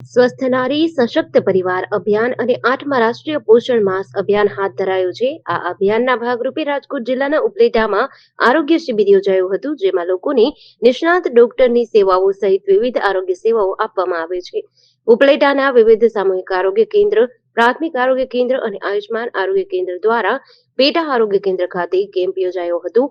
સ્વસ્થ નારી સશક્ત પરિવાર અભિયાન અને 8મા રાષ્ટ્રીય પોષણ માસ અભિયાન હાથ ધરાયું છે. આ અભિયાનના ભાગરૂપે રાજકોટ જિલ્લાના ઉપલેટામાં આરોગ્ય શિબિર યોજાયું હતું, જેમાં લોકોને નિષ્ણાત ડોક્ટરની સેવાઓ સહિત વિવિધ આરોગ્ય સેવાઓ આપવામાં આવે છે. ઉપલેટાના વિવિધ સામૂહિક આરોગ્ય કેન્દ્ર, પ્રાથમિક આરોગ્ય કેન્દ્ર અને આયુષ્માન આરોગ્ય કેન્દ્ર દ્વારા પેટા આરોગ્ય કેન્દ્ર ખાતે કેમ્પ યોજાયો હતો,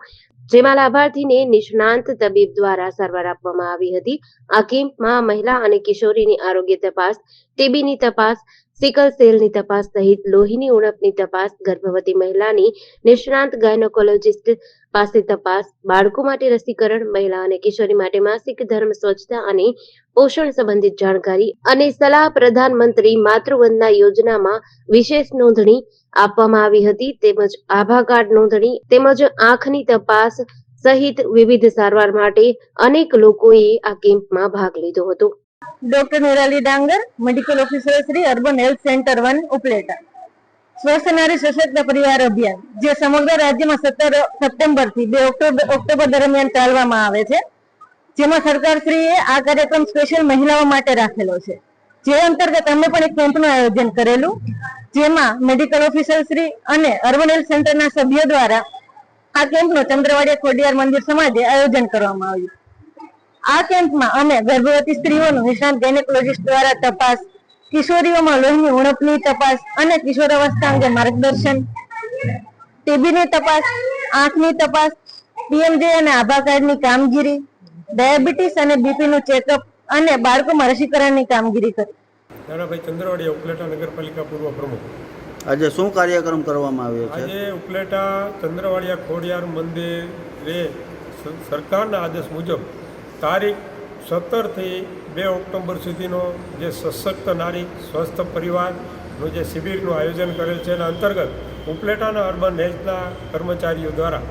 જેમાં લાભાર્થીને નિષ્ણાંત તબીબ દ્વારા સારવાર આપવામાં આવી હતી. આ કેમ્પમાં મહિલા અને કિશોરીની આરોગ્ય તપાસ, ટીબીની તપાસ, સિકલ સેલની તપાસ સહિત લોહીની ઉણપની તપાસ, ગર્ભવતી મહિલાની નિષ્ણાંત ગાયનેકોલોજિસ્ટ પાસે તપાસ, બાળકો માટે રસીકરણ, મહિલા અને કિશોરી માટે માસિક ધર્મ, સ્વચ્છતા અને પોષણ સંબંધિત જાણકારી અને સલાહ, પ્રધાનમંત્રી માતૃવંદના યોજનામાં વિશેષ નોંધણી આપવામાં આવી હતી, તેમજ આભા કાર્ડ નોંધણી તેમજ આંખની તપાસ સહિત વિવિધ સારવાર માટે અનેક લોકોએ આ કેમ્પમાં ભાગ લીધો હતો. ડોક્ટર નિરાલી ડાંગર, medical officer Shri, urban health centre 1 Upleta. સ્વસ્થ નારી સશક્ત પરિવાર અભિયાન જે સમગ્ર રાજ્યમાં 17 સપ્ટેમ્બરથી 2 ઓક્ટોબર દરમિયાન ચાલવામાં આવે છે, જેમાં સરકારશ્રીએ આ કાર્યક્રમ સ્પેશિયલ મહિલાઓ માટે રાખેલો છે. જે અંતર્ગત અમે પણ એક કેમ્પનું આયોજન કરેલું, જેમાં મેડિકલ ઓફિસર શ્રી અને અર્બન હેલ્થ સેન્ટરના સભ્યો દ્વારા આ કેમ્પનું ચંદ્રવાડિયા ખોડિયાર મંદિર સમાજે આયોજન કરવામાં આવ્યું. આ કેમ્પમાં અમે ગર્ભવતી સ્ત્રીઓનું નિષ્ણાત ગાયનેકોલોજિસ્ટ દ્વારા તપાસ, કિશોરીઓમાં લોહીની ઉણપની તપાસ અને કિશોરાવસ્થા અંગે માર્ગદર્શન, ટીબીની તપાસ, આંખની તપાસ, પીએમજે અને આભા કાર્ડની કામગીરી, ડાયાબિટીસ અને બીપીનું ચેકઅપ અને બાળકોમાં રસીકરણની કામગીરી કરી. નાનાભાઈ ચંદ્રવાડિયા, ઉપલેટા નગરપાલિકા પૂર્વ પ્રમુખ. આજે શું કાર્યક્રમ કરવામાં આવ્યો છે? આજે ઉપલેટા ચંદ્રવાડિયા ખોડિયાર મંદિરે સરકારના આદેશ મુજબ તારીખ 17 થી 2 ઓક્ટોબર સુધીનો જે સશક્ત નારી સ્વસ્થ પરિવારનું જે શિબિરનું આયોજન કરેલ છે, એના અંતર્ગત ઉપલેટાના અર્બન હેલ્થના કર્મચારીઓ દ્વારા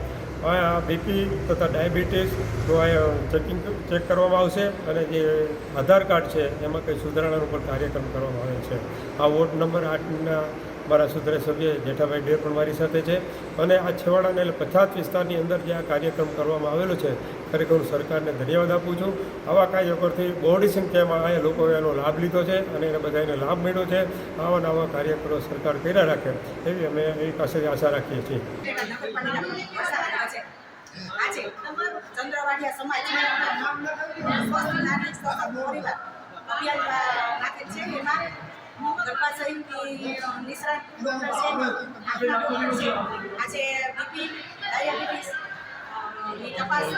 અહીંયા બીપી તથા ડાયાબિટીસનું ચેક કરવામાં આવશે અને જે આધાર કાર્ડ છે એમાં કંઈ સુધારણાનો પણ કાર્યક્રમ કરવામાં આવે છે. આ વોર્ડ નંબર 8ના મારા સુધરે સભ્ય જેઠાભાઈ ડે પણ મારી સાથે છે અને આ છેવાડાના એટલે પછાત વિસ્તારની અંદર જે આ કાર્યક્રમ કરવામાં આવેલો છે, ખરેખર હું સરકારને ધન્યવાદ આપું છું. આવા કાર્યક્રમથી બહોળી સંખ્યામાં આ લોકોએ એનો લાભ લીધો છે અને એને બધાને લાભ મળ્યો છે. આવા નવા કાર્યક્રમો સરકાર કર્યા રાખે એવી અમે એ પાસેથી આશા રાખીએ છીએ. આજે ચંદ્રવાડિયા સમાજ સ્વસ્થ નારી સશક્ત પરિવાર અભિયાન રાખેલ છે. એમાં ગર્ભાશયની નિષ્ણાત ડૉક્ટર છે, આંખના ડૉક્ટર છે. આજે બીપી, ડાયાબિટીસ ની તપાસ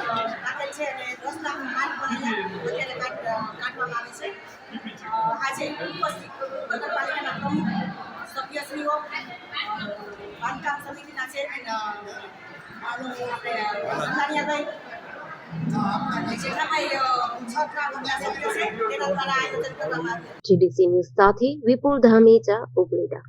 રાખેલ છે અને 10 લાખનું માલ પણ અહીંયા અત્યારે કાઢવામાં આવે છે. આજે ઉપસ્થિત નગરપાલિકાના પ્રમુખ, સભ્યશ્રીઓ, બાંધકામ સમિતિના ચેરમેન GDC ન્યૂઝ સાથે વિપુલ ધામેચા, ઉપલેટા.